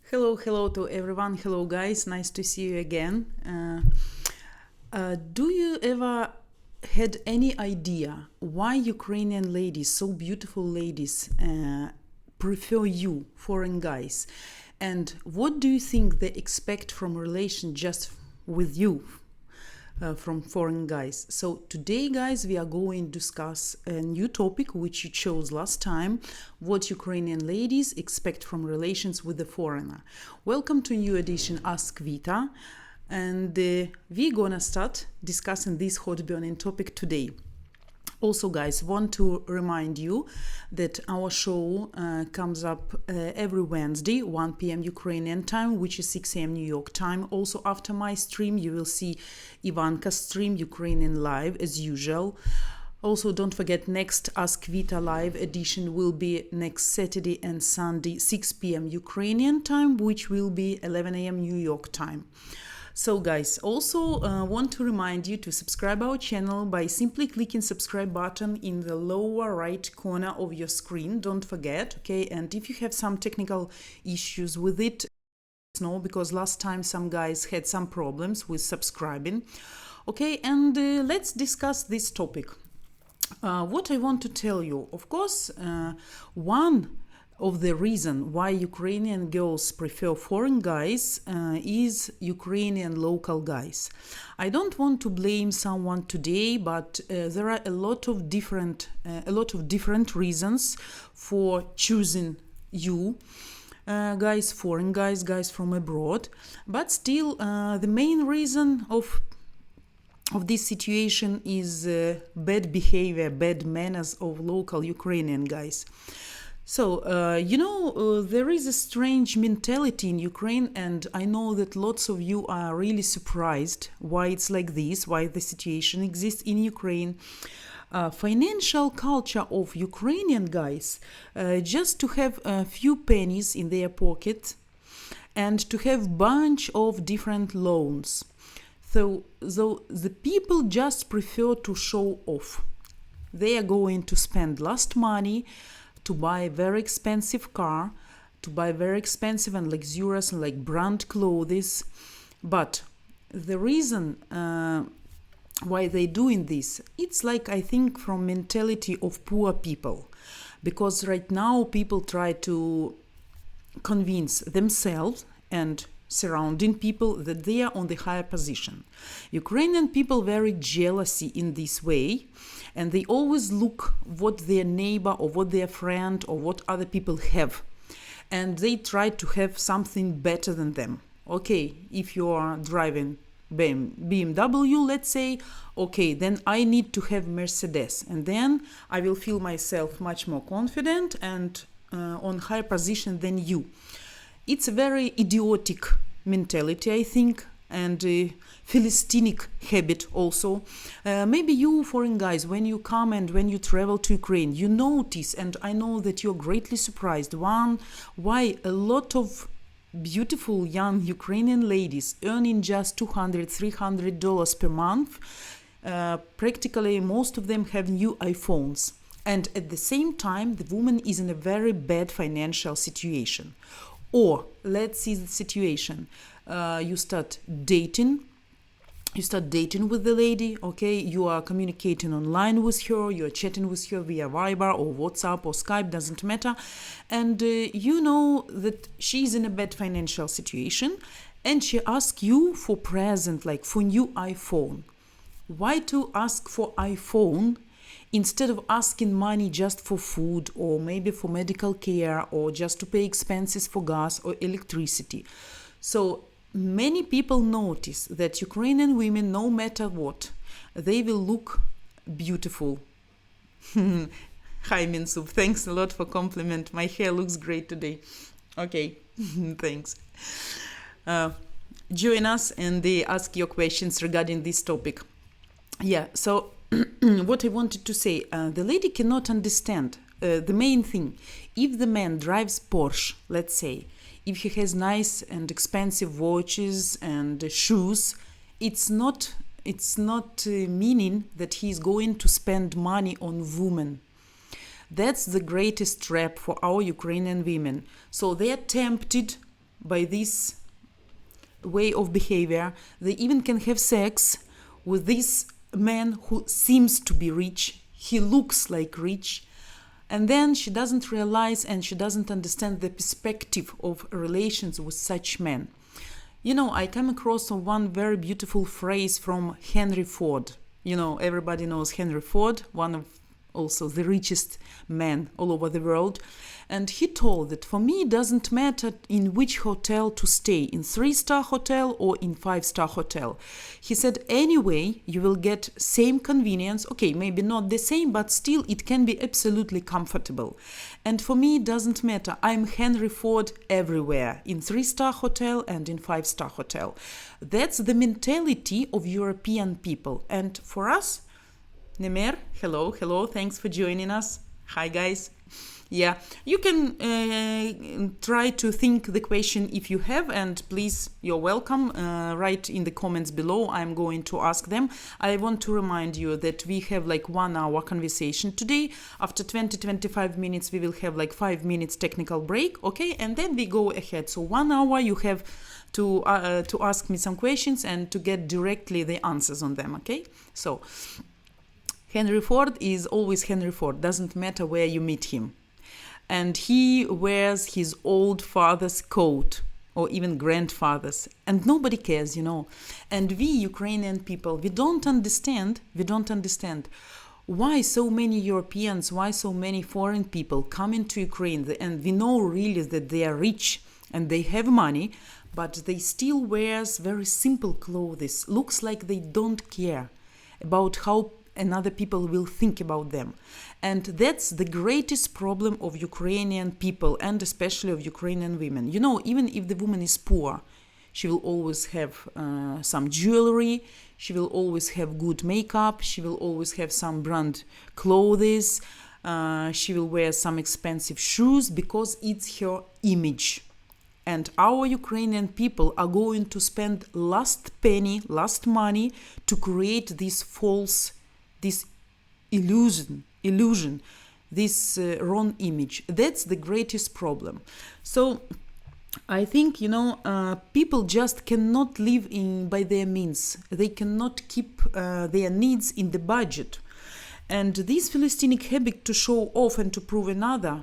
Hello to everyone. Hello, guys. Nice to see you again. Do you ever had any idea why Ukrainian ladies, so beautiful ladies, prefer you, foreign guys? And what do you think they expect from relation just with you? From foreign guys. So today, guys, we are going to discuss a new topic which you chose last time: what Ukrainian ladies expect from relations with the foreigner. Welcome to new edition Ask Vita, and we're gonna start discussing this hot burning topic today. Also, guys, want to remind you that our show comes up every Wednesday, 1 p.m. Ukrainian time, which is 6 a.m. New York time. Also, after my stream, you will see Ivanka's stream, Ukrainian live, as usual. Also, don't forget, next Ask Vita live edition will be next Saturday and Sunday, 6 p.m. Ukrainian time, which will be 11 a.m. New York time. So, guys, also want to remind you to subscribe our channel by simply clicking subscribe button in the lower right corner of your screen. Don't forget, okay? And if you have some technical issues with it, know, because last time some guys had some problems with subscribing. Okay, and let's discuss this topic. What I want to tell you, of course, one of the reason why Ukrainian girls prefer foreign guys is Ukrainian local guys. I don't want to blame someone today, but there are a lot of different reasons for choosing you. Guys, foreign guys from abroad. But still, the main reason of this situation is bad behavior, bad manners of local Ukrainian guys. So, there is a strange mentality in Ukraine, and I know that lots of you are really surprised why it's like this, why the situation exists in Ukraine. Financial culture of Ukrainian guys, just to have a few pennies in their pocket and to have bunch of different loans. So the people just prefer to show off. They are going to spend last money to buy a very expensive car, to buy very expensive and luxurious and like brand clothes. But the reason why they're doing this, it's like, I think, from mentality of poor people. Because right now people try to convince themselves and surrounding people that they are on the higher position. Ukrainian people very jealousy in this way, and they always look what their neighbor or what their friend or what other people have, and they try to have something better than them. Okay, if you are driving BMW, let's say, okay, then I need to have Mercedes, and then I will feel myself much more confident and on higher position than you. It's a very idiotic mentality, I think, and Philistinic habit also. Maybe you foreign guys, when you come and when you travel to Ukraine, you notice, and I know that you're greatly surprised, why a lot of beautiful young Ukrainian ladies earning just $200, $300 per month, practically most of them have new iPhones. And at the same time, the woman is in a very bad financial situation. Or let's see the situation. You start dating with the lady, okay? You are communicating online with her, you are chatting with her via Viber or WhatsApp or Skype, doesn't matter. And you know that she's in a bad financial situation, and she asks you for present, like for new iPhone. Why to ask for iPhone instead of asking money just for food or maybe for medical care or just to pay expenses for gas or electricity? So many people notice that Ukrainian women, no matter what, they will look beautiful. Hi Minsup, thanks a lot for compliment. My hair looks great today. Okay, thanks. Join us and ask your questions regarding this topic. Yeah, so what I wanted to say, the lady cannot understand the main thing. If the man drives Porsche, let's say, if he has nice and expensive watches and shoes, it's not meaning that he's going to spend money on women. That's the greatest trap for our Ukrainian women. So they are tempted by this way of behavior. They even can have sex with this man who seems to be rich. He looks like rich. And then she doesn't realize and she doesn't understand the perspective of relations with such men. You know, I come across one very beautiful phrase from Henry Ford. You know, everybody knows Henry Ford, one of also the richest men all over the world. And he told that for me, it doesn't matter in which hotel to stay, in 3-star hotel or in 5-star hotel. He said, anyway, you will get same convenience. Okay, maybe not the same, but still it can be absolutely comfortable. And for me, it doesn't matter. I'm Henry Ford everywhere, in 3-star hotel and in 5-star hotel. That's the mentality of European people. And for us, Nemer, hello, thanks for joining us. Hi, guys. Yeah, you can try to think the question if you have, and please, you're welcome. Write in the comments below. I'm going to ask them. I want to remind you that we have like 1 hour conversation today. After 20-25 minutes, we will have like 5 minutes technical break, okay? And then we go ahead. So 1 hour, you have to ask me some questions and to get directly the answers on them, okay? So Henry Ford is always Henry Ford. Doesn't matter where you meet him. And he wears his old father's coat or even grandfather's, and nobody cares, you know. And we Ukrainian people, we don't understand why so many Europeans, why so many foreign people come into Ukraine, and we know really that they are rich and they have money, but they still wears very simple clothes. Looks like they don't care about how another people will think about them. And that's the greatest problem of Ukrainian people, and especially of Ukrainian women. You know, even if the woman is poor, she will always have some jewelry, she will always have good makeup, she will always have some brand clothes, she will wear some expensive shoes because it's her image. And our Ukrainian people are going to spend last penny, last money to create this false, this illusion, this wrong image. That's the greatest problem. So I think, you know, people just cannot live by their means. They cannot keep their needs in the budget. And this Philistinic habit to show off and to prove another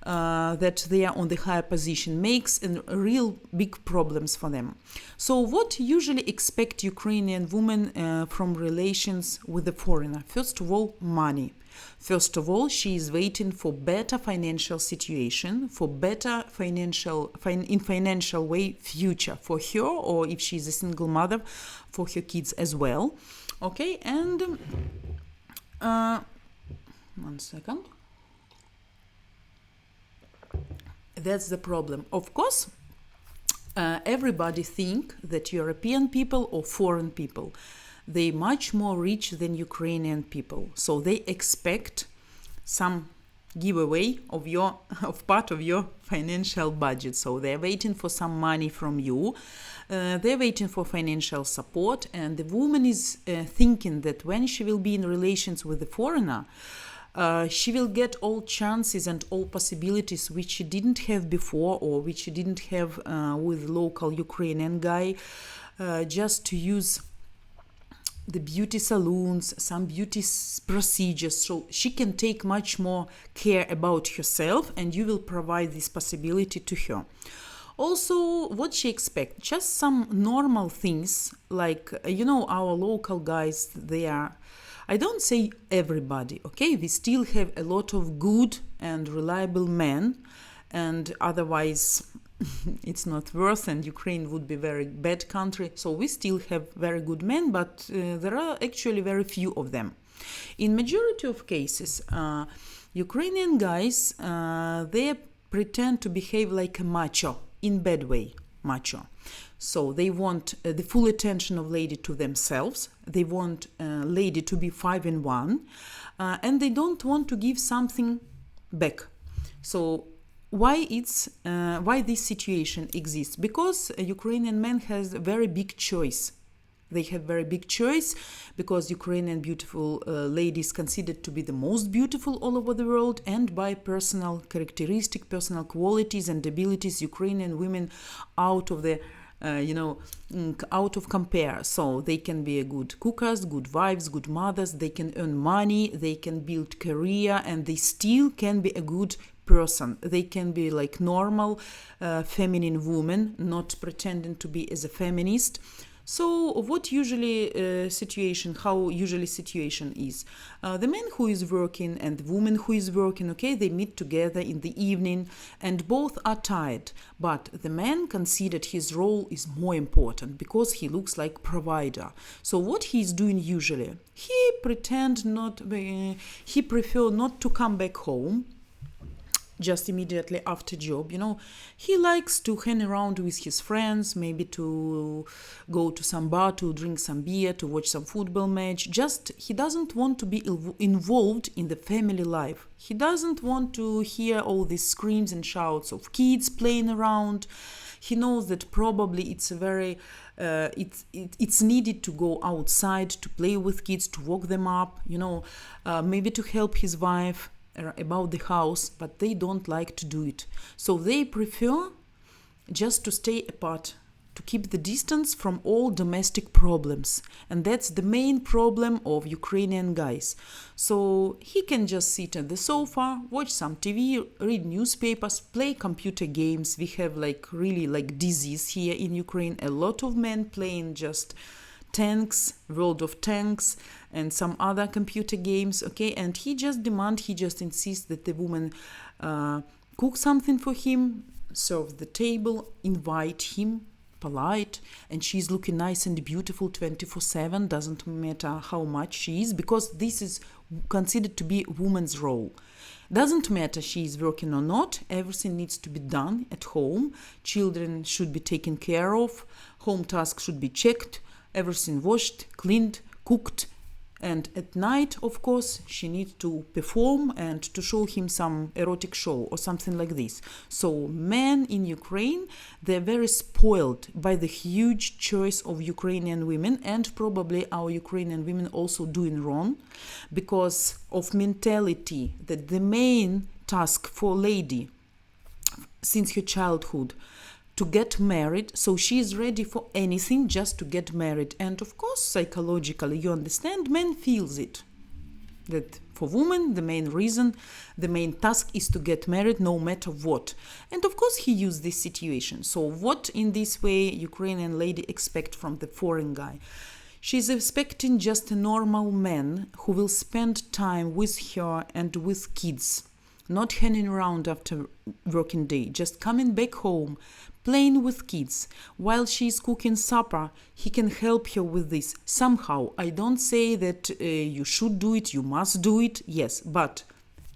that they are on the higher position makes real big problems for them. So what usually expect Ukrainian women from relations with a foreigner? First of all, money. First of all, she is waiting for better financial situation, for better financial way future for her, or if she is a single mother, for her kids as well. Okay, and 1 second. That's the problem. Of course, everybody think that European people or foreign people, they much more rich than Ukrainian people. So they expect some giveaway of part of your financial budget. So they're waiting for some money from you. They're waiting for financial support. And the woman is thinking that when she will be in relations with the foreigner, she will get all chances and all possibilities which she didn't have before, or which she didn't have with local Ukrainian guy, just to use the beauty salons, some beauty procedures. So she can take much more care about herself, and you will provide this possibility to her. Also, what she expects, just some normal things, like, you know, our local guys, they are, I don't say everybody, okay? We still have a lot of good and reliable men, and otherwise it's not worth, and Ukraine would be a very bad country. So we still have very good men, but there are actually very few of them. In majority of cases, Ukrainian guys, they pretend to behave like a macho, in bad way, macho. So they want the full attention of lady to themselves. They want lady to be 5-in-1, and they don't want to give something back. So why this situation exists? Because a Ukrainian man has a very big choice. They have very big choice because Ukrainian beautiful ladies considered to be the most beautiful all over the world, and by personal characteristic, personal qualities and abilities, Ukrainian women out of the out of compare. So they can be a good cookers, good wives, good mothers, they can earn money, they can build career, and they still can be a good person. They can be like normal feminine woman, not pretending to be as a feminist. So what usually how usually situation is, the man who is working and the woman who is working, okay, they meet together in the evening and both are tired, but the man considered his role is more important because he looks like provider. So what he is doing usually, he prefer not to come back home just immediately after job. He likes to hang around with his friends, maybe to go to some bar to drink some beer, to watch some football match. Just he doesn't want to be involved in the family life. He doesn't want to hear all these screams and shouts of kids playing around. He knows that probably it's it's needed to go outside to play with kids, to walk them up, maybe to help his wife about the house, but they don't like to do it. So they prefer just to stay apart, to keep the distance from all domestic problems. And that's the main problem of Ukrainian guys. So he can just sit on the sofa, watch some TV, read newspapers, play computer games. We have really disease here in Ukraine. A lot of men playing just tanks, World of Tanks, and some other computer games, okay? And he just insists that the woman cook something for him, serve the table, invite him, polite, and she's looking nice and beautiful 24/7, doesn't matter how much she is, because this is considered to be woman's role. Doesn't matter she is working or not, everything needs to be done at home. Children should be taken care of, home tasks should be checked, everything washed, cleaned, cooked, and at night, of course, she needs to perform and to show him some erotic show or something like this. So men in Ukraine, they're very spoiled by the huge choice of Ukrainian women, and probably our Ukrainian women also doing wrong because of mentality that the main task for a lady since her childhood to get married, so she is ready for anything just to get married. And of course, psychologically, you understand, men feels it, that for women, the main task is to get married no matter what. And of course, he used this situation. So what in this way Ukrainian lady expect from the foreign guy? She's expecting just a normal man who will spend time with her and with kids, not hanging around after working day, just coming back home, playing with kids. While she's cooking supper, he can help her with this somehow. I don't say that you should do it, you must do it, yes, but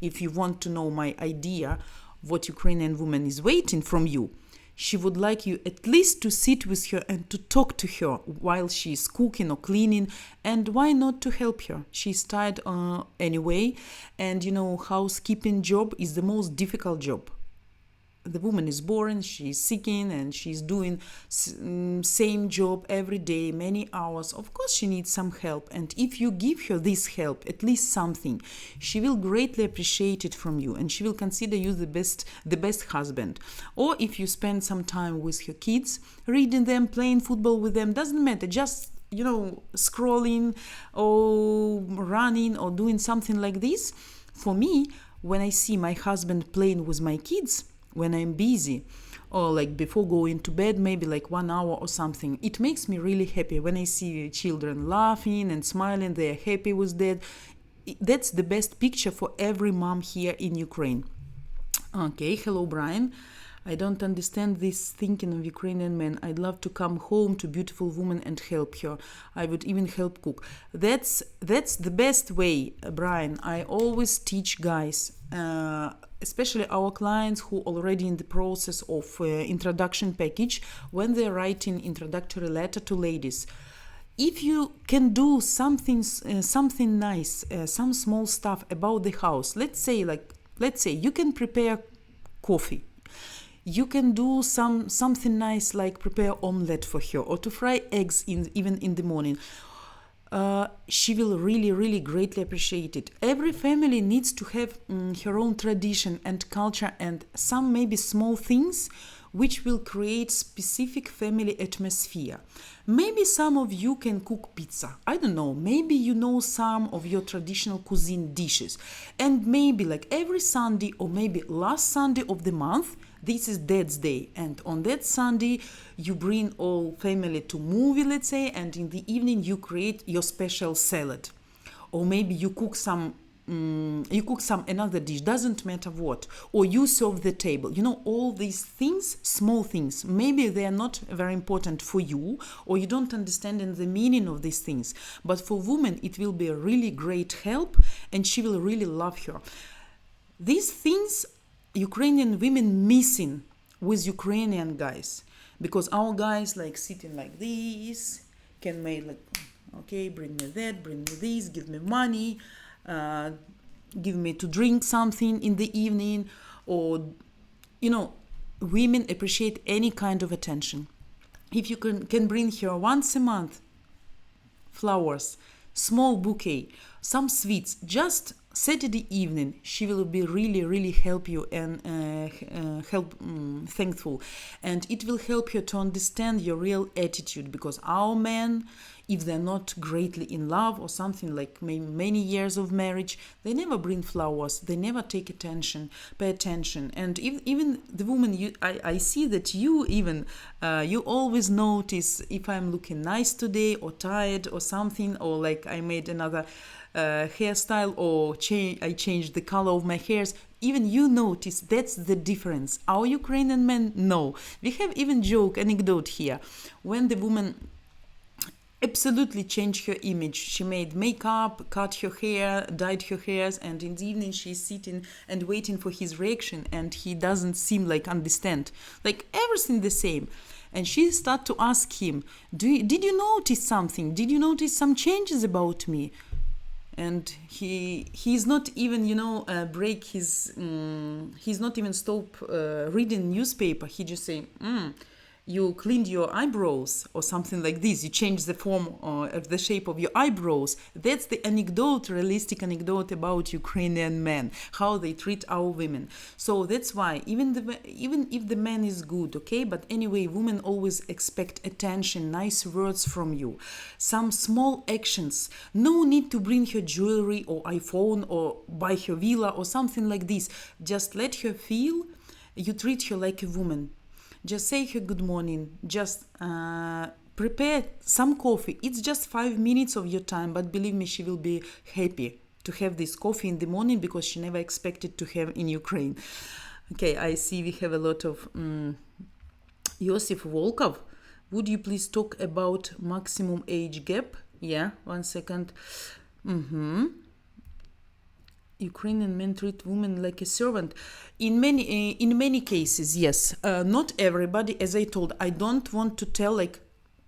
if you want to know my idea, what Ukrainian woman is waiting from you, she would like you at least to sit with her and to talk to her while she's cooking or cleaning, and why not to help her? She's tired anyway, and housekeeping job is the most difficult job. The woman is born, she's sicking, and she's doing same job every day, many hours. Of course, she needs some help. And if you give her this help, at least something, she will greatly appreciate it from you, and she will consider you the best husband. Or if you spend some time with her kids, reading them, playing football with them, doesn't matter, just scrolling or running or doing something like this. For me, when I see my husband playing with my kids, when I'm busy, or before going to bed, maybe 1 hour or something, it makes me really happy. When I see children laughing and smiling, they're happy with that. That's the best picture for every mom here in Ukraine. Okay, hello Brian. I don't understand this thinking of Ukrainian men. I'd love to come home to beautiful woman and help her. I would even help cook. That's the best way, Brian. I always teach guys, especially our clients who already in the process of introduction package, when they're writing introductory letter to ladies. If you can do something nice, some small stuff about the house, let's say you can prepare coffee. You can do something nice like prepare omelette for her or to fry eggs even in the morning. She will really, really greatly appreciate it. Every family needs to have her own tradition and culture and some maybe small things which will create specific family atmosphere. Maybe some of you can cook pizza. I don't know. Maybe you know some of your traditional cuisine dishes. And maybe like every Sunday or maybe last Sunday of the month, this is Dad's Day. And on that Sunday, you bring all family to movie, let's say, and in the evening you create your special salad. Or maybe you cook some another dish, doesn't matter what, or you serve the table. All these things, small things, maybe they are not very important for you or you don't understand the meaning of these things, but for women it will be a really great help and she will really love her. These things Ukrainian women missing with Ukrainian guys, because our guys like sitting like this, can make like, okay, bring me that, bring me this, give me money, give me to drink something in the evening, or women appreciate any kind of attention. If you can bring her once a month flowers, small bouquet, some sweets, just Saturday evening, she will be really, really help you and thankful, and it will help you to understand your real attitude, because our men, if they're not greatly in love or something like many years of marriage, they never bring flowers, they never pay attention. And even the woman, I see that you always notice if I'm looking nice today or tired or something, or like I made another hairstyle or I changed the color of my hairs. Even you notice. That's the difference. Our Ukrainian men know. We have even anecdote here. When the woman absolutely changed her image, she made makeup, cut her hair, dyed her hairs, and in the evening she's sitting and waiting for his reaction, and he doesn't seem like understand, like everything the same. And she start to ask him, did you notice something? Did you notice some changes about me? And he's not even break his he's not even stop reading newspaper. He just say, you cleaned your eyebrows or something like this. You changed the form of the shape of your eyebrows. That's the realistic anecdote about Ukrainian men, how they treat our women. So that's why even if the man is good, okay, but anyway, women always expect attention, nice words from you, some small actions. No need to bring her jewelry or iPhone or buy her villa or something like this. Just let her feel you treat her like a woman. Just say her good morning, just prepare some coffee. It's just 5 minutes of your time, but believe me, she will be happy to have this coffee in the morning because she never expected to have in Ukraine. Okay, I see we have a lot of Yosif Volkov. Would you please talk about maximum age gap? Yeah, 1 second. Ukrainian men treat women like a servant. In many cases, yes. Not everybody. As I told, I don't want to tell like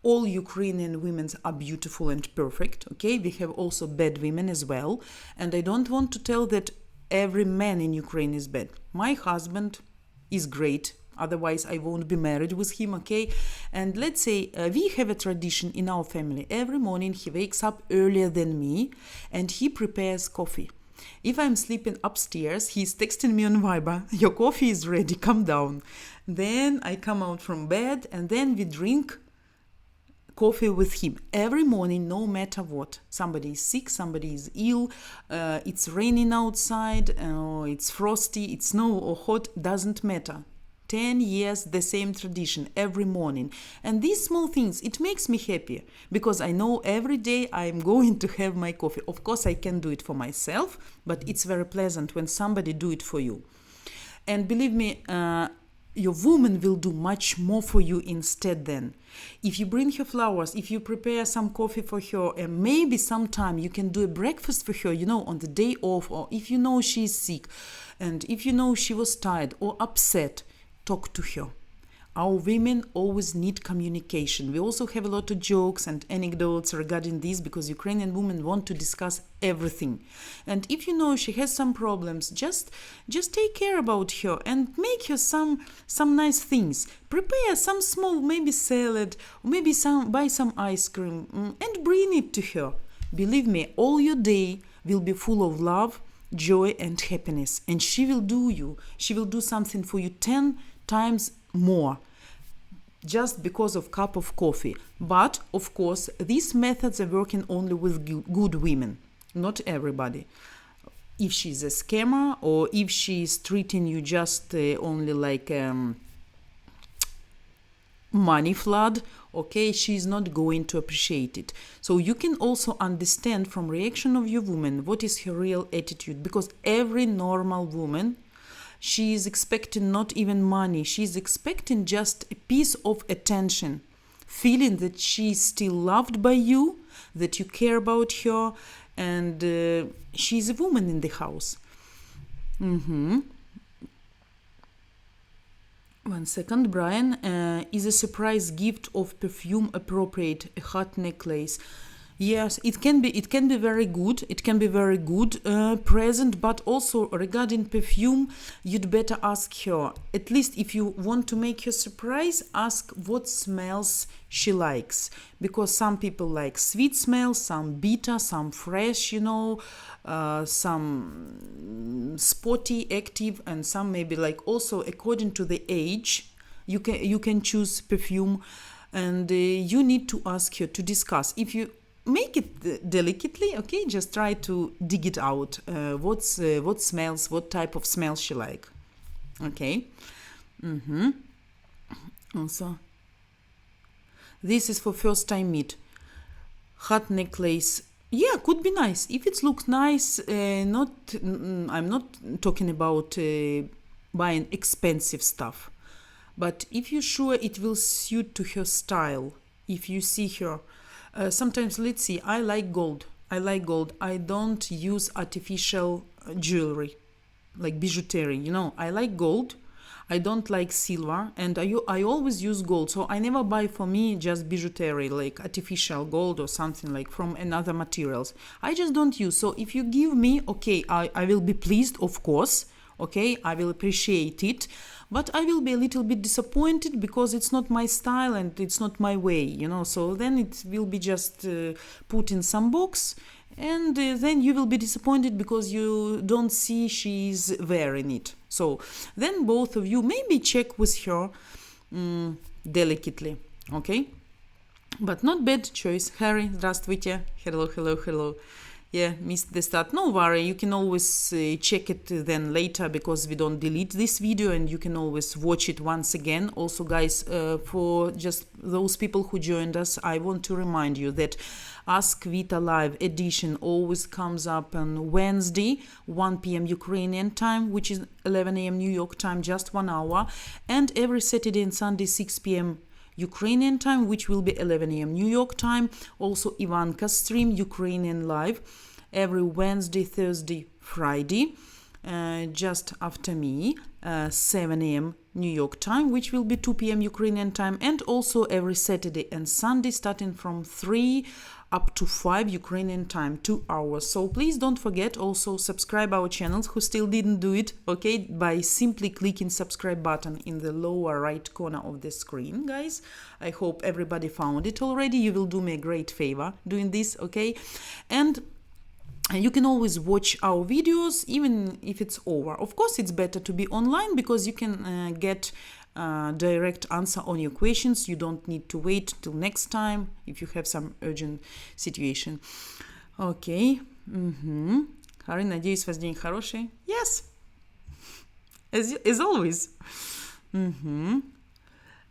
all Ukrainian women are beautiful and perfect. Okay, we have also bad women as well, and I don't want to tell that every man in Ukraine is bad. My husband is great. Otherwise, I won't be married with him, okay? And let's say we have a tradition in our family. Every morning he wakes up earlier than me and he prepares coffee. If I'm sleeping upstairs, he's texting me on Viber, your coffee is ready, come down. Then I come out from bed and then we drink coffee with him every morning, no matter what. Somebody is sick, somebody is ill, it's raining outside, it's frosty, it's snow or hot, doesn't matter. 10 years, the same tradition every morning. And these small things, it makes me happy because I know every day I'm going to have my coffee. Of course, I can do it for myself, but it's very pleasant when somebody do it for you. And believe me, your woman will do much more for you instead then. If you bring her flowers, if you prepare some coffee for her, and maybe sometime you can do a breakfast for her, on the day off, or if you know she's sick, and if you know she was tired or upset, talk to her. Our women always need communication. We also have a lot of jokes and anecdotes regarding this because Ukrainian women want to discuss everything. And if you know she has some problems, just take care about her and make her some nice things. Prepare some small, maybe salad, or maybe buy some ice cream and bring it to her. Believe me, all your day will be full of love, joy and happiness, and she will do something for you 10 times more just because of cup of coffee. But of course these methods are working only with good women, not everybody. If she's a scammer or if she's treating you just only like money flood, okay, she's not going to appreciate it. So you can also understand from reaction of your woman what is her real attitude, because every normal woman, she is expecting not even money, she's expecting just a piece of attention, feeling that she's still loved by you, that you care about her, and she's a woman in the house. One second, Brian. Is a surprise gift of perfume appropriate? A hot necklace? Yes, it can be. It can be very good. It can be very good present. But also regarding perfume, you'd better ask her. At least if you want to make her surprise, ask what smells she likes. Because some people like sweet smells, some bitter, some fresh. Some spotty, active, and some maybe like also according to the age. You can choose perfume, and you need to ask her to discuss. If you make it delicately, okay, just try to dig it out. What smells, what type of smell she like, okay. Also, this is for first time meet. Hot necklace, yeah, could be nice if it looks nice. I'm not talking about buying expensive stuff, but if you're sure it will suit to her style, if you see her. Sometimes, let's see, I like gold. I don't use artificial jewelry, like bijouterie, I like gold. I don't like silver, and I always use gold. So I never buy for me just bijouterie, like artificial gold or something like from another materials. I just don't use. So if you give me, okay, I will be pleased, of course. Okay, I will appreciate it, but I will be a little bit disappointed because it's not my style and it's not my way, so then it will be just put in some box, and then you will be disappointed because you don't see she's wearing it. So then both of you maybe check with her delicately, okay? But not bad choice. Harry, здравствуйте. Hello. Yeah, missed the start. No worry, you can always check it then later, because we don't delete this video, and you can always watch it once again. Also, guys, for just those people who joined us, I want to remind you that Ask Vita Live edition always comes up on Wednesday, 1 p.m. Ukrainian time, which is 11 a.m. New York time, just 1 hour, and every Saturday and Sunday, 6 p.m. Ukrainian time, which will be 11 a.m. New York time. Also Ivanka's stream, Ukrainian live, every Wednesday, Thursday, Friday, just after me, 7 a.m. New York time, which will be 2 p.m. Ukrainian time, and also every Saturday and Sunday starting from 3 up to 5 Ukrainian time, 2 hours. So please don't forget, also subscribe our channels who still didn't do it, okay, by simply clicking subscribe button in the lower right corner of the screen, guys. I hope everybody found it already. You will do me a great favor doing this, okay? And you can always watch our videos even if it's over. Of course, it's better to be online because you can get direct answer on your questions. You don't need to wait till next time if you have some urgent situation. Okay. Harry, надеюсь, ваш день хороший. Yes. As always.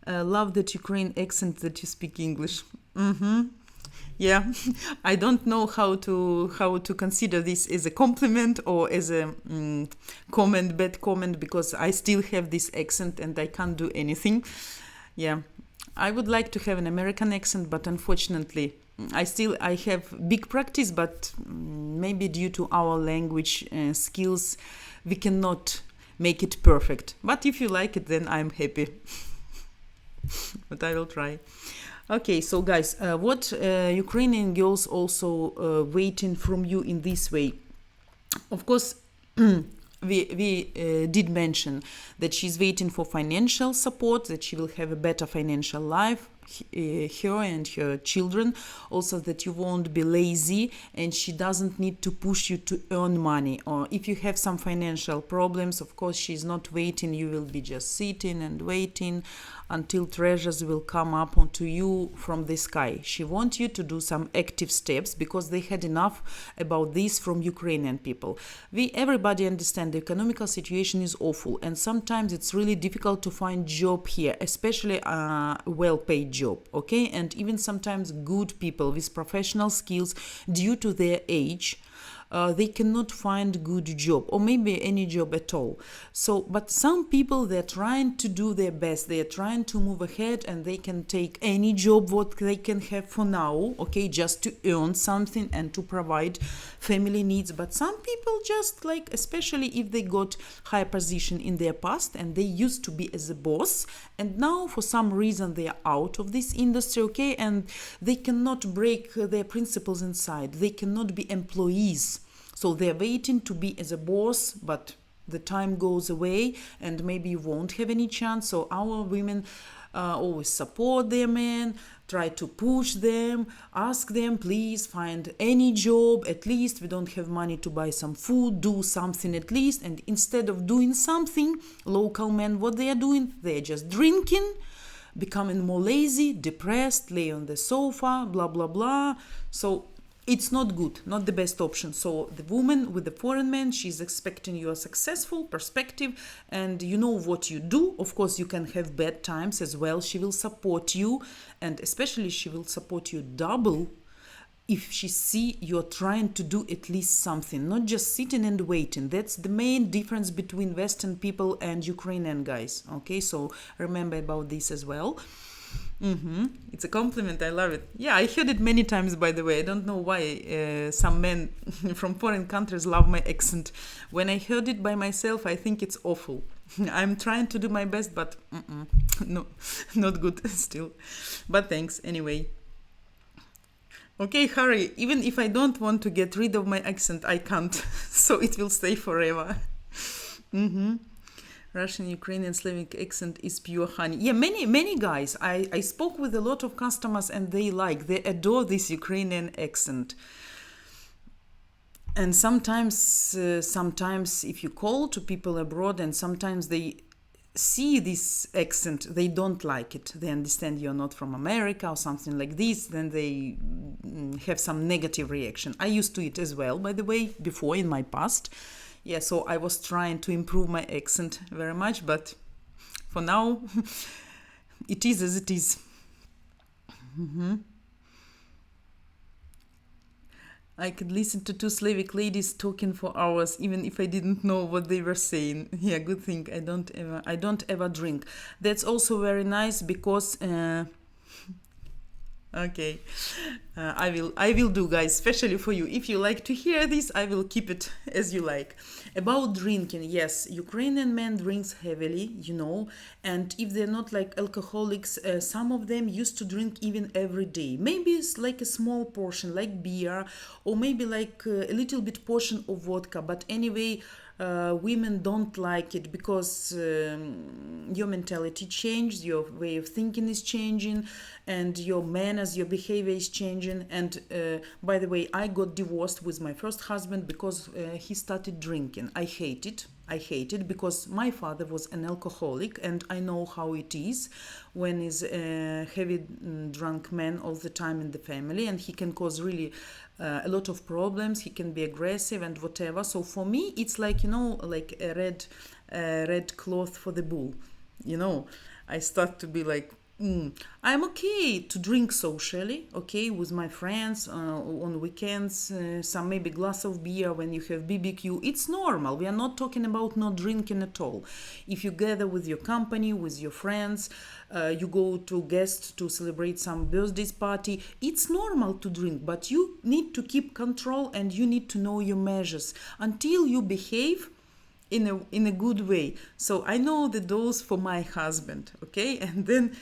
Love that Ukrainian accent that you speak English. Yeah, I don't know how to consider this as a compliment or as a bad comment, because I still have this accent and I can't do anything. Yeah, I would like to have an American accent, but unfortunately, I have big practice, but maybe due to our language skills, we cannot make it perfect. But if you like it, then I'm happy. but I will try. Okay, so guys, what Ukrainian girls also waiting from you in this way? Of course, we did mention that she's waiting for financial support, that she will have a better financial life, her and her children, also that you won't be lazy and she doesn't need to push you to earn money. Or if you have some financial problems, of course she's not waiting, you will be just sitting and waiting until treasures will come up onto you from the sky. She wants you to do some active steps because they had enough about this from Ukrainian people. Everybody understand the economical situation is awful and sometimes it's really difficult to find job here, especially a well-paid job, okay? And even sometimes good people with professional skills, due to their age, they cannot find good job or maybe any job at all. So, but some people, they're trying to do their best. They're trying to move ahead and they can take any job what they can have for now, okay, just to earn something and to provide family needs. But some people just like, especially if they got high position in their past and they used to be as a boss and now for some reason they are out of this industry, okay, and they cannot break their principles inside. They cannot be employees. So they're waiting to be as a boss, but the time goes away and maybe you won't have any chance. So our women always support their men, try to push them, ask them, please find any job, at least we don't have money to buy some food, do something at least. And instead of doing something, local men, what they are doing, they're just drinking, becoming more lazy, depressed, lay on the sofa, blah, blah, blah. So it's not good, not the best option. So the woman with the foreign man, she's expecting you a successful perspective and you know what you do. Of course, you can have bad times as well. She will support you and especially she will support you double if she see you're trying to do at least something, not just sitting and waiting. That's the main difference between Western people and Ukrainian guys. Okay, so remember about this as well. It's a compliment. I love it. Yeah, I heard it many times, by the way. I don't know why some men from foreign countries love my accent. When I heard it by myself, I think it's awful. I'm trying to do my best, but no, not good still. But thanks anyway. Okay, Harry, even if I don't want to get rid of my accent, I can't. So it will stay forever. Russian, Ukrainian, Slavic accent is pure honey. Yeah, many guys. I spoke with a lot of customers and they adore this Ukrainian accent. And sometimes if you call to people abroad and sometimes they see this accent, they don't like it. They understand you're not from America or something like this, then they have some negative reaction. I used to it as well, by the way, before in my past. Yeah, so I was trying to improve my accent very much, but for now, it is as it is. I could listen to two Slavic ladies talking for hours, even if I didn't know what they were saying. Yeah, good thing I don't ever drink. That's also very nice because. Okay, I will do, guys, especially for you. If you like to hear this, I will keep it as you like. About drinking, yes, Ukrainian men drinks heavily, you know, and if they're not like alcoholics, some of them used to drink even every day. Maybe it's like a small portion, like beer, or maybe like a little bit portion of vodka. But anyway, women don't like it because your mentality changed, your way of thinking is changing, and your manners, your behavior is changing. And by the way, I got divorced with my first husband because he started drinking. I hate it because my father was an alcoholic and I know how it is when is a heavy drunk man all the time in the family, and he can cause really a lot of problems. He can be aggressive and whatever. So for me, it's like, you know, like a red cloth for the bull. You know, I start to be like, I'm okay to drink socially, okay, with my friends on weekends, some maybe glass of beer when you have BBQ. It's normal. We are not talking about not drinking at all. If you gather with your company, with your friends, you go to guests to celebrate some birthdays party, it's normal to drink, but you need to keep control and you need to know your measures. Until you behave in a good way. So I know the dose for my husband, okay? And then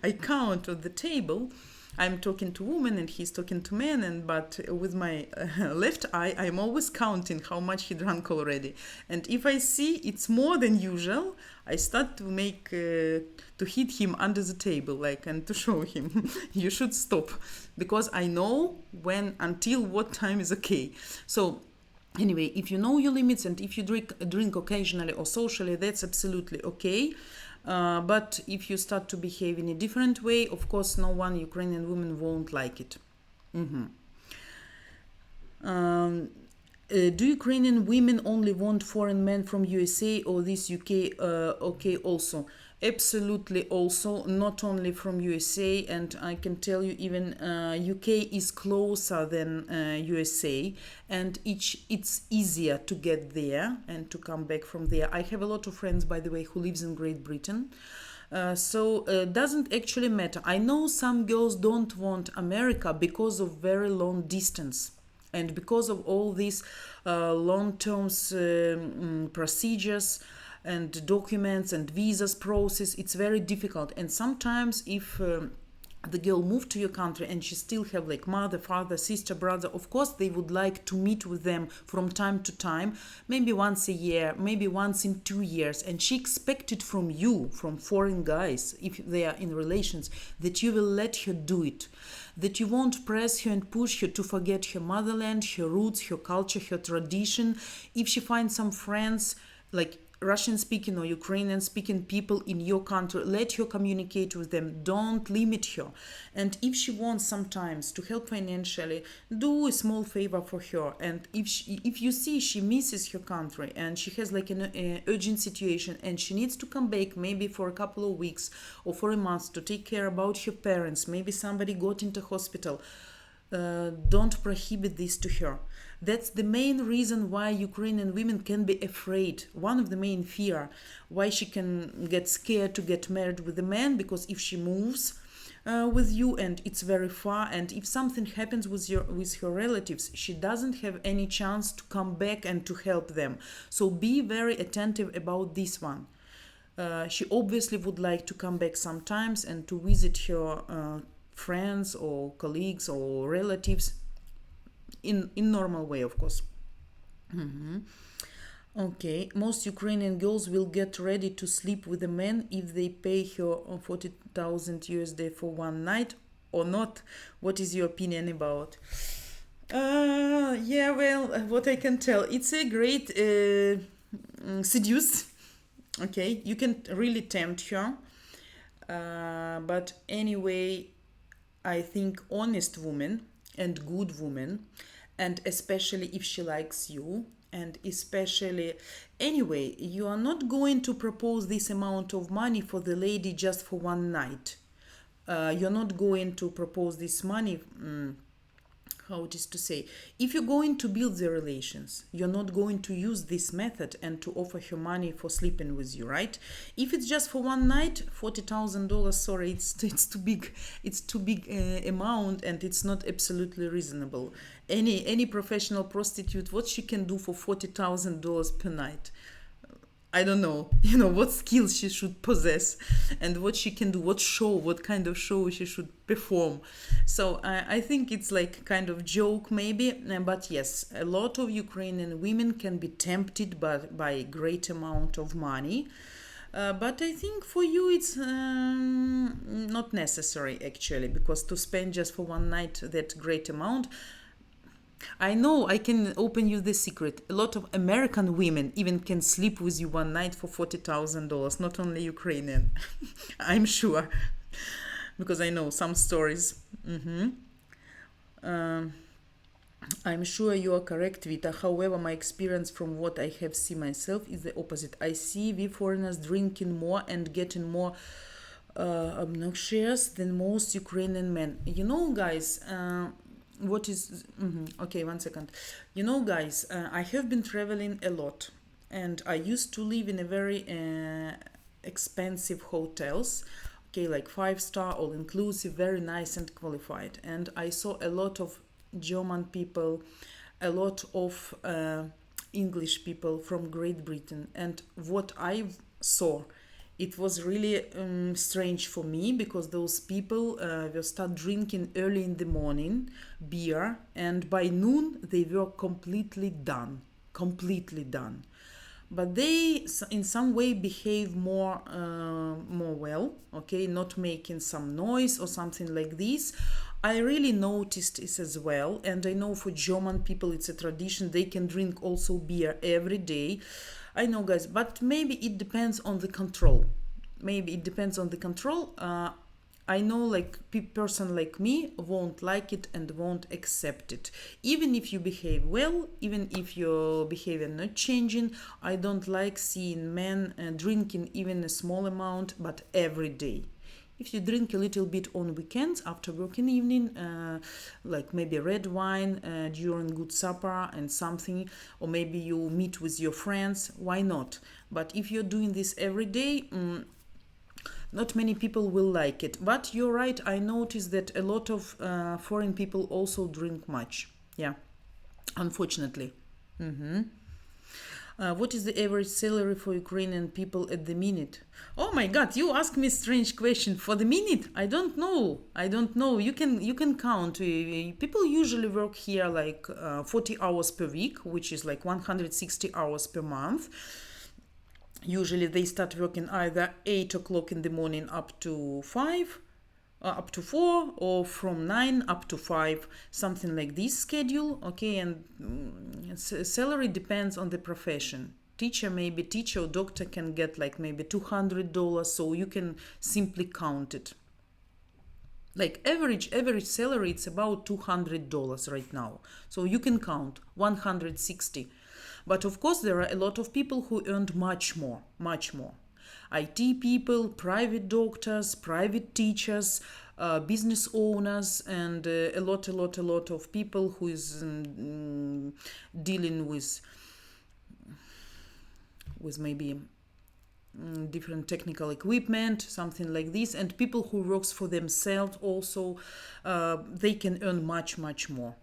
I count on the table. I'm talking to women and he's talking to men, and but with my left eye, I'm always counting how much he drank already. And if I see it's more than usual, I start to make to hit him under the table, like, and to show him you should stop, because I know when until what time is okay. So anyway, if you know your limits and if you drink occasionally or socially, that's absolutely okay. But if you start to behave in a different way, of course, no one Ukrainian woman won't like it. Do Ukrainian women only want foreign men from USA or this UK okay also? Absolutely also, not only from USA, and I can tell you even UK is closer than USA, and it's easier to get there and to come back from there. I have a lot of friends, by the way, who lives in Great Britain. So doesn't actually matter. I know some girls don't want America because of very long distance. And because of all these long-term procedures and documents and visas process, it's very difficult. And sometimes if the girl moved to your country and she still have like mother, father, sister, brother, of course they would like to meet with them from time to time, maybe once a year, maybe once in 2 years, and she expected from you, from foreign guys, if they are in relations, that you will let her do it, that you won't press her and push her to forget her motherland, her roots, her culture, her tradition. If she finds some friends like Russian speaking or Ukrainian speaking people in your country, let her communicate with them. Don't limit her. And if she wants sometimes to help financially, do a small favor for her. And if you see she misses her country and she has like an urgent situation and she needs to come back maybe for a couple of weeks or for a month to take care about her parents, maybe somebody got into hospital, don't prohibit this to her. That's the main reason why Ukrainian women can be afraid. One of the main fear why she can get scared to get married with a man, because if she moves with you and it's very far, and if something happens with her relatives, she doesn't have any chance to come back and to help them. So be very attentive about this one. She obviously would like to come back sometimes and to visit her friends or colleagues or relatives in normal way, of course. Okay, most Ukrainian girls will get ready to sleep with a man if they pay her 40,000 USD for one night or not. What is your opinion about? Yeah, well, what I can tell, it's a great seduce. Okay, you can really tempt her. But anyway, I think honest woman and good woman, and especially if she likes you, and especially anyway, you are not going to propose this amount of money for the lady just for one night. You're not going to propose this money, how it is to say, if you're going to build the relations, you're not going to use this method and to offer her money for sleeping with you, right? If it's just for one night, $40,000, sorry, it's too big. It's too big amount, and it's not absolutely reasonable. Any professional prostitute, what she can do for $40,000 per night? I don't know, what skills she should possess and what she can do, what kind of show she should perform. So I think it's like kind of joke maybe, but yes, a lot of Ukrainian women can be tempted by a great amount of money. But I think for you it's not necessary actually, because to spend just for one night that great amount, I know, I can open you the secret. A lot of American women even can sleep with you one night for $40,000, not only Ukrainian. I'm sure, because I know some stories. I'm sure you are correct, Vita. However, my experience from what I have seen myself is the opposite. I see we foreigners drinking more and getting more obnoxious than most Ukrainian men. Guys, okay, one second. Guys, I have been traveling a lot, and I used to live in a very expensive hotels, okay, like 5-star, all inclusive, very nice and qualified. And I saw a lot of German people, a lot of English people from Great Britain, and what I saw, it was really strange for me, because those people will start drinking early in the morning beer, and by noon they were completely done. But they in some way behave more well, okay, not making some noise or something like this. I really noticed this as well, and I know for German people it's a tradition, they can drink also beer every day. I know, guys, but maybe it depends on the control. Maybe it depends on the control. I know, like, person like me won't like it and won't accept it. Even if you behave well, even if your behavior not changing, I don't like seeing men drinking even a small amount, but every day. If you drink a little bit on weekends after working evening, like maybe red wine during good supper and something, or maybe you meet with your friends, why not? But if you're doing this every day, not many people will like it. But you're right, I noticed that a lot of foreign people also drink much. Yeah, unfortunately. What is the average salary for Ukrainian people at the minute? Oh my God, you ask me strange question. For the minute, I don't know. You can count. People usually work here like 40 hours per week, which is like 160 hours per month. Usually they start working either 8 o'clock in the morning up to 5, up to 4, or from 9 up to 5, something like this schedule, okay. And salary depends on the profession. Teacher or doctor can get like maybe $200, so you can simply count it. Like average salary, it's about $200 right now, so you can count 160. But of course there are a lot of people who earned much more. IT people, private doctors, private teachers, business owners, and a lot of people who is dealing with maybe different technical equipment, something like this, and people who works for themselves also, they can earn much more.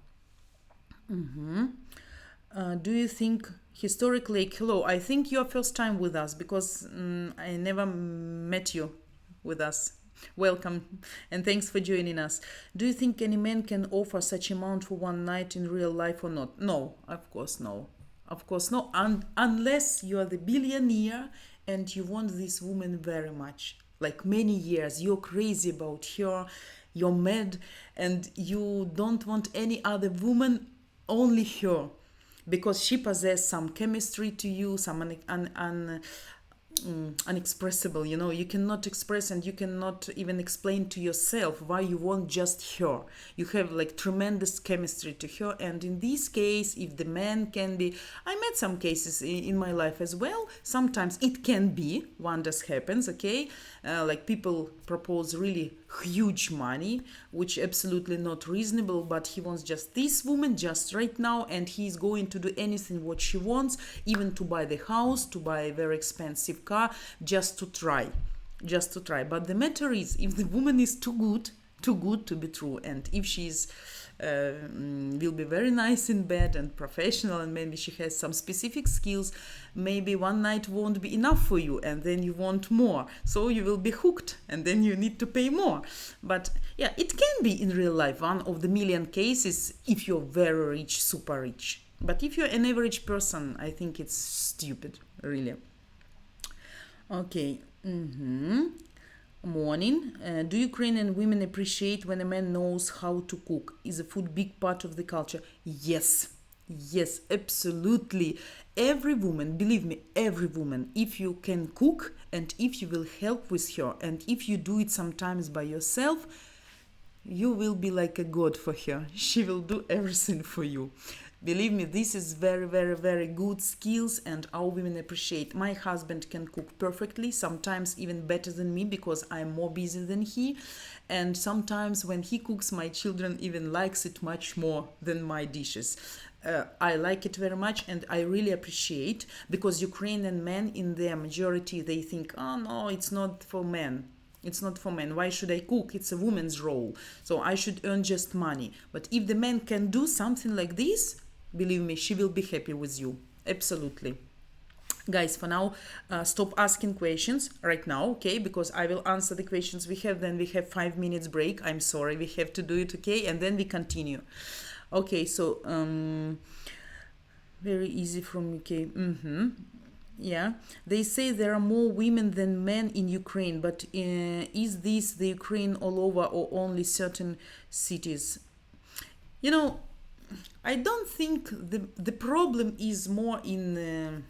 Do you think historically, hello, I think you're first time with us, because I never met you with us. Welcome, and thanks for joining us. Do you think any man can offer such amount for one night in real life or not? No, of course no. Unless you are the billionaire and you want this woman very much, like many years, you're crazy about her, you're mad, and you don't want any other woman, only her, because she possesses some chemistry to you, some unexpressible, you cannot express, and you cannot even explain to yourself why you want just her. You have like tremendous chemistry to her, and in this case, if the man can be, I met some cases in my life as well, sometimes it can be, wonders happens, okay, like people propose really huge money, which absolutely not reasonable, but he wants just this woman just right now, and he's going to do anything what she wants, even to buy the house, to buy a very expensive car, just to try. But the matter is, if the woman is too good to be true, and if she's will be very nice in bed and professional, and maybe she has some specific skills, maybe one night won't be enough for you, and then you want more, so you will be hooked, and then you need to pay more. But yeah, it can be in real life one of the million cases if you're very rich, super rich. But if you're an average person, I think it's stupid, really. Okay. Morning. Do Ukrainian women appreciate when a man knows how to cook? Is the food big part of the culture? Yes, absolutely. Every woman, believe me, every woman, if you can cook, and if you will help with her, and if you do it sometimes by yourself, you will be like a god for her. She will do everything for you. Believe me, this is very good skills, and our women appreciate. My husband can cook perfectly, sometimes even better than me, because I'm more busy than he. And sometimes when he cooks, my children even likes it much more than my dishes. I like it very much, and I really appreciate, because Ukrainian men in their majority, they think, oh no, it's not for men. It's not for men. Why should I cook? It's a woman's role. So I should earn just money. But if the man can do something like this, believe me, she will be happy with you. Absolutely. Guys, for now, stop asking questions right now, okay? Because I will answer the questions we have, then we have 5 minutes break. I'm sorry, we have to do it, okay? And then we continue. Okay, so very easy from UK. Yeah, they say there are more women than men in Ukraine, but is this the Ukraine all over or only certain cities? You know, I don't think the problem is more in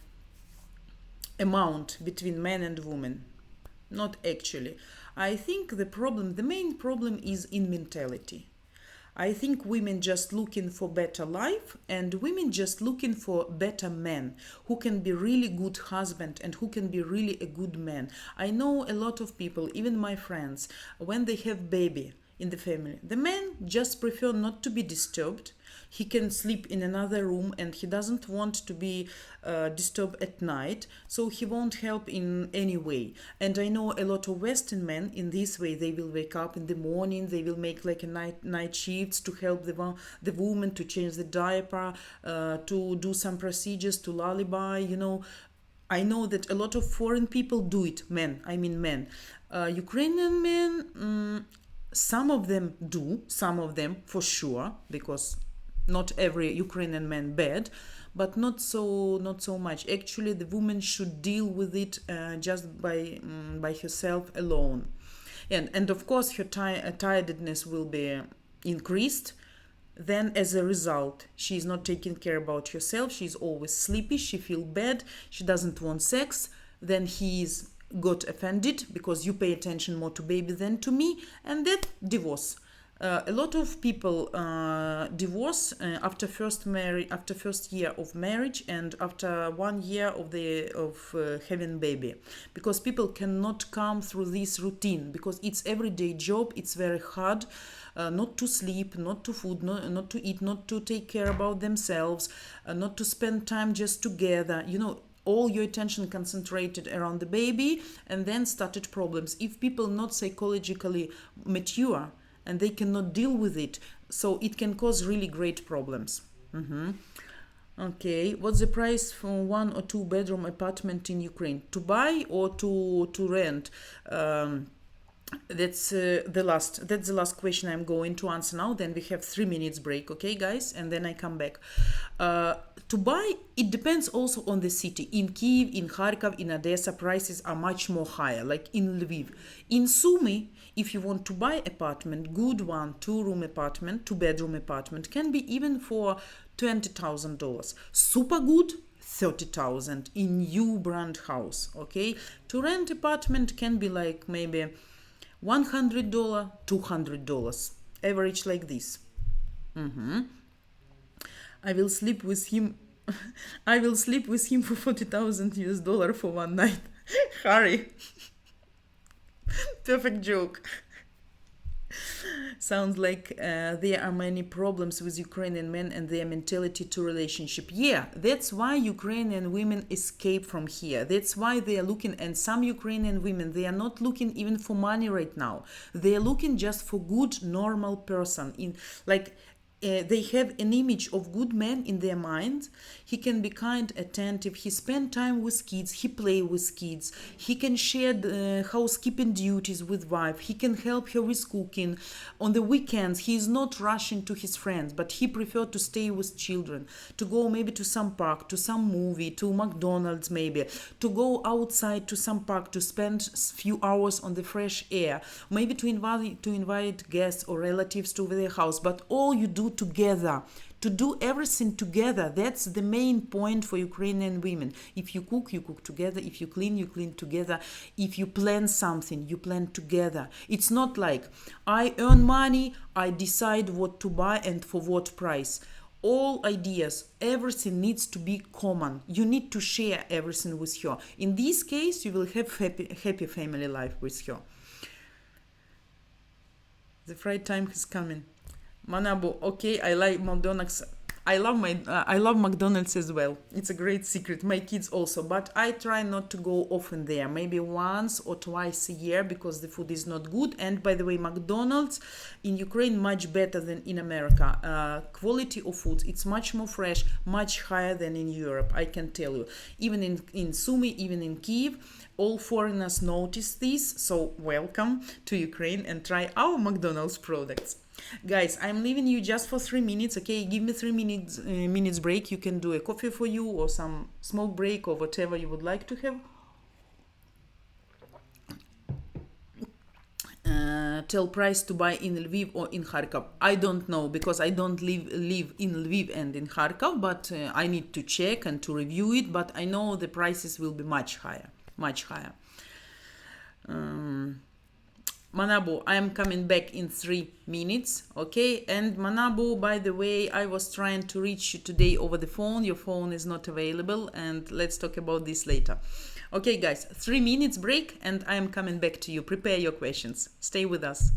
amount between men and women. Not actually. I think the main problem is in mentality. I think women just looking for better life and women just looking for better men who can be really good husband and who can be really a good man. I know a lot of people, even my friends, when they have baby in the family, the man just prefer not to be disturbed. He can sleep in another room and he doesn't want to be disturbed at night, so he won't help in any way. And I know a lot of Western men in this way. They will wake up in the morning, they will make like a night shifts to help the woman to change the diaper, to do some procedures, to lullaby. I know that a lot of foreign people do it. Men, I mean men. Ukrainian men, some of them do, some of them for sure, because not every Ukrainian man bad, but not so much. Actually, the woman should deal with it just by herself alone, and of course her tiredness will be increased. Then, as a result, she is not taking care about herself. She's always sleepy. She feels bad. She doesn't want sex. Then he's got offended because you pay attention more to baby than to me, and that divorce. A lot of people divorce after first year of marriage and after 1 year of having baby, because people cannot come through this routine, because it's everyday job. It's very hard not to sleep, not to food, not to eat, not to take care about themselves, not to spend time just together. All your attention concentrated around the baby, and then started problems. If people not psychologically mature and they cannot deal with it, so it can cause really great problems. Okay, what's the price for 1 or 2 bedroom apartment in Ukraine? To buy or to rent? That's the last question I'm going to answer now. Then we have 3 minutes break, okay, guys, and then I come back. To buy, it depends also on the city. In Kyiv, in Kharkov, in Odessa, prices are much more higher, like in Lviv. In Sumy, if you want to buy apartment, good one, 2-room apartment, 2-bedroom apartment, can be even for $20,000. Super good, 30,000 in new brand house, okay? To rent apartment can be like maybe $100, $200, average like this. I will sleep with him. I will sleep with him for $40,000 for one night. Harry. Perfect joke. Sounds like there are many problems with Ukrainian men and their mentality to relationship. Yeah, that's why Ukrainian women escape from here. That's why they are looking, and some Ukrainian women, they are not looking even for money right now. They are looking just for good, normal person. They have an image of good man in their mind. He can be kind, attentive. He spend time with kids. He play with kids. He can share the housekeeping duties with wife. He can help her with cooking. On the weekends, he is not rushing to his friends, but he prefer to stay with children, to go maybe to some park, to some movie, to McDonald's maybe, to go outside to some park, to spend few hours on the fresh air, maybe to invite guests or relatives to their house. But all you do together, to do everything together. That's the main point for Ukrainian women. If you cook together. If you clean together. If you plan something, you plan together. It's not like I earn money, I decide what to buy and for what price. All ideas, everything needs to be common. You need to share everything with her. In this case, you will have happy family life with her. The right time is coming. Manabu, okay, I like McDonald's. I love McDonald's as well. It's a great secret. My kids also, but I try not to go often there. Maybe once or twice a year because the food is not good. And by the way, McDonald's in Ukraine much better than in America. Quality of food, it's much more fresh, much higher than in Europe. I can tell you. Even in Sumy, even in Kiev, all foreigners notice this. So welcome to Ukraine and try our McDonald's products. Guys, I'm leaving you just for 3 minutes, okay? Give me 3 minutes break. You can do a coffee for you or some smoke break or whatever you would like to have. Tell price to buy in Lviv or in Kharkov. I don't know because I don't live in Lviv and in Kharkov, but I need to check and to review it. But I know the prices will be much higher, much higher. Manabu, I am coming back in 3 minutes, okay? And Manabu, by the way, I was trying to reach you today over the phone. Your phone is not available, and let's talk about this later. Okay, guys, 3 minutes break, and I am coming back to you. Prepare your questions. Stay with us.